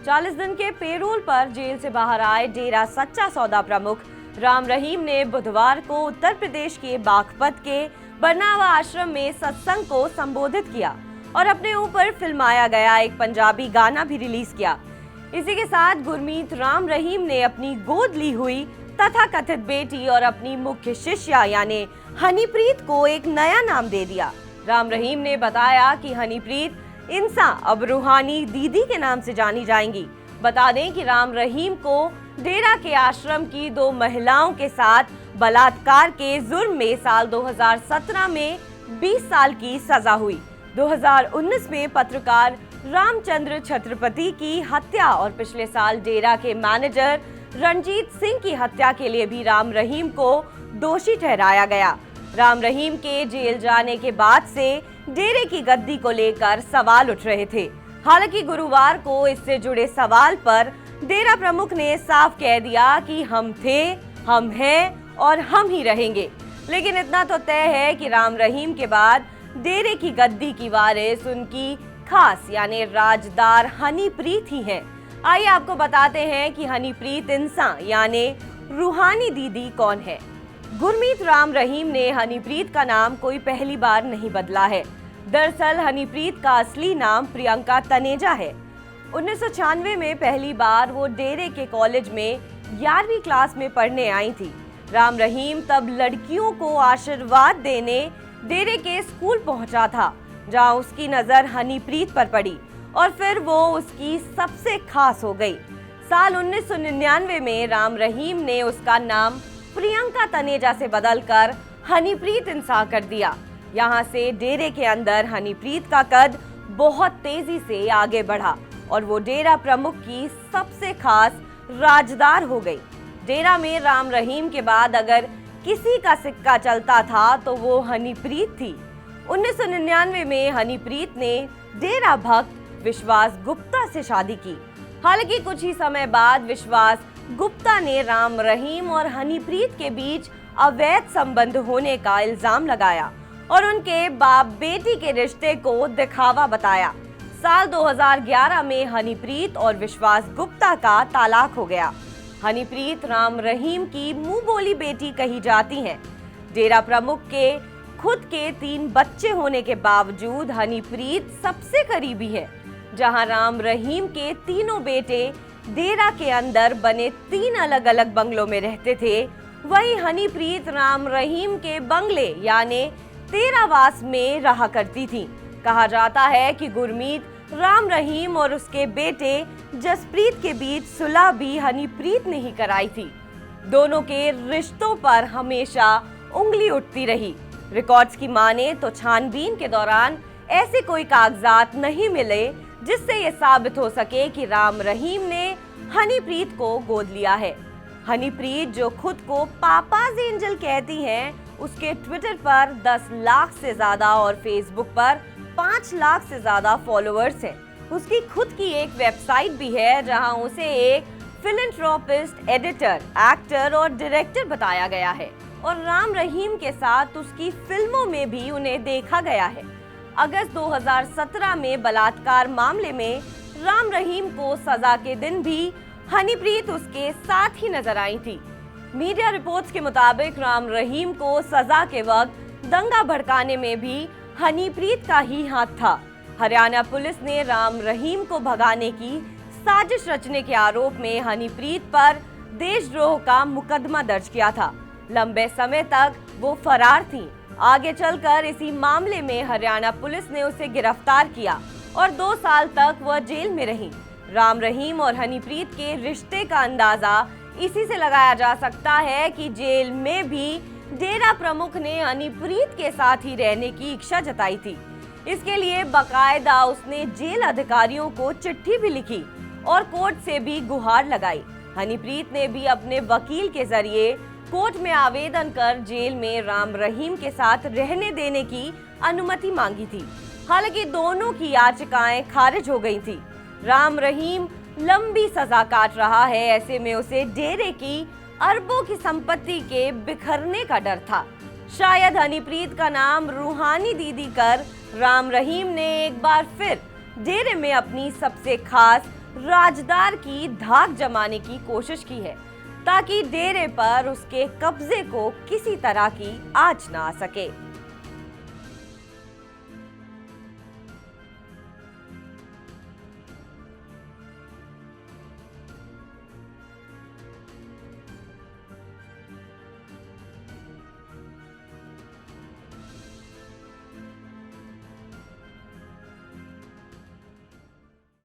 40 दिन के पेरोल पर जेल से बाहर आए डेरा सच्चा सौदा प्रमुख राम रहीम ने बुधवार को उत्तर प्रदेश के बागपत के बरनावा आश्रम में सत्संग को संबोधित किया और अपने ऊपर फिल्माया गया एक पंजाबी गाना भी रिलीज किया। इसी के साथ गुरमीत राम रहीम ने अपनी गोद ली हुई तथा कथित बेटी और अपनी मुख्य शिष्या यानी हनीप्रीत को एक नया नाम दे दिया। राम रहीम ने बताया कि हनीप्रीत इंसा अब रूहानी दीदी के नाम से जानी जाएंगी। बता दें कि राम रहीम को डेरा के आश्रम की 2 महिलाओं के साथ बलात्कार के जुर्म में साल 2017 में 20 साल की सजा हुई। 2019 में पत्रकार रामचंद्र छत्रपति की हत्या और पिछले साल डेरा के मैनेजर रणजीत सिंह की हत्या के लिए भी राम रहीम को दोषी ठहराया गया। राम रहीम के जेल जाने के बाद से डेरे की गद्दी को लेकर सवाल उठ रहे थे। हालांकि गुरुवार को इससे जुड़े सवाल पर डेरा प्रमुख ने साफ कह दिया कि हम थे, हम हैं और हम ही रहेंगे। लेकिन इतना तो तय है कि राम रहीम के बाद डेरे की गद्दी की वारिस उनकी खास यानी राजदार हनीप्रीत ही हैं। आइए आपको बताते हैं कि हनीप्रीत इंसा यानी रूहानी दीदी कौन है। गुरमीत राम रहीम ने हनीप्रीत का नाम कोई पहली बार नहीं बदला है। दरअसल हनीप्रीत का असली नाम प्रियंका तनेजा है। 1996 में पहली बार वो डेरे के कॉलेज में 11वीं क्लास में पढ़ने आई थी। राम रहीम तब लड़कियों को आशीर्वाद देने डेरे के स्कूल पहुंचा था, जहां उसकी नजर हनीप्रीत पर पड़ी और फिर वो उसकी सबसे खास हो गई। साल 1999 में राम रहीम ने उसका नाम प्रियंका तनेजा से बदलकर हनीप्रीत इंसा कर दिया। यहाँ से डेरे के अंदर हनीप्रीत का कद बहुत तेजी से आगे बढ़ा और वो डेरा प्रमुख की सबसे खास राजदार हो गई। डेरा में राम रहीम के बाद अगर किसी का सिक्का चलता था तो वो हनीप्रीत थी। 1999 में हनीप्रीत ने डेरा भक्त विश्वास गुप्ता से शादी की। हालांकि कुछ ही समय बाद विश्वास गुप्ता ने राम रहीम और हनीप्रीत के बीच अवैध संबंध होने का इल्जाम लगाया और उनके बाप बेटी के रिश्ते को दिखावा बताया। साल 2011 में हनीप्रीत और विश्वास गुप्ता का तलाक हो गया। हनीप्रीत राम रहीम की मुंह बोली बेटी कही जाती हैं। डेरा प्रमुख के खुद के 3 बच्चे होने के बावजूद हनीप्रीत सबसे करीबी है। जहां राम रहीम के तीनों बेटे डेरा के अंदर बने 3 अलग अलग बंगलों में रहते थे, वहीं हनीप्रीत राम रहीम के बंगले यानी तेरावास में रहा करती थी। कहा जाता है कि गुरमीत राम रहीम और उसके बेटे जसप्रीत के बीच सुलह भी हनीप्रीत ने ही कराई थी। दोनों के रिश्तों पर हमेशा उंगली उठती रही। रिकॉर्ड्स की माने तो छानबीन के दौरान ऐसे कोई कागजात नहीं मिले जिससे ये साबित हो सके कि राम रहीम ने हनीप्रीत को गोद लिया है। हनीप्रीत जो खुद को पापाज एंजल कहती हैं, उसके ट्विटर पर 10 लाख से ज्यादा और फेसबुक पर 5 लाख से ज्यादा फॉलोअर्स हैं। उसकी खुद की एक वेबसाइट भी है जहां उसे एक फिलैंथ्रोपिस्ट, एडिटर, एक्टर और डायरेक्टर बताया गया है और राम रहीम के साथ उसकी फिल्मों में भी उन्हें देखा गया है। अगस्त 2017 में बलात्कार मामले में राम रहीम को सजा के दिन भी हनीप्रीत उसके साथ ही नजर आई थी। मीडिया रिपोर्ट्स के मुताबिक राम रहीम को सजा के वक्त दंगा भड़काने में भी हनीप्रीत का ही हाथ था। हरियाणा पुलिस ने राम रहीम को भगाने की साजिश रचने के आरोप में हनीप्रीत पर देशद्रोह का मुकदमा दर्ज किया था। लंबे समय तक वो फरार थी। आगे चलकर इसी मामले में हरियाणा पुलिस ने उसे गिरफ्तार किया और 2 साल तक वह जेल में रही। राम रहीम और हनीप्रीत के रिश्ते का अंदाजा इसी से लगाया जा सकता है कि जेल में भी डेरा प्रमुख ने हनीप्रीत के साथ ही रहने की इच्छा जताई थी। इसके लिए बाकायदा उसने जेल अधिकारियों को चिट्ठी भी लिखी और कोर्ट से भी गुहार लगाई। हनीप्रीत ने भी अपने वकील के जरिए कोर्ट में आवेदन कर जेल में राम रहीम के साथ रहने देने की अनुमति मांगी थी। हालांकि दोनों की याचिकाएं खारिज हो गई थी। राम रहीम लंबी सजा काट रहा है, ऐसे में उसे डेरे की अरबों की संपत्ति के बिखरने का डर था। शायद हनीप्रीत का नाम रूहानी दीदी कर राम रहीम ने एक बार फिर डेरे में अपनी सबसे खास राजदार की धाक जमाने की कोशिश की है ताकि डेरे पर उसके कब्जे को किसी तरह की आंच ना आ सके।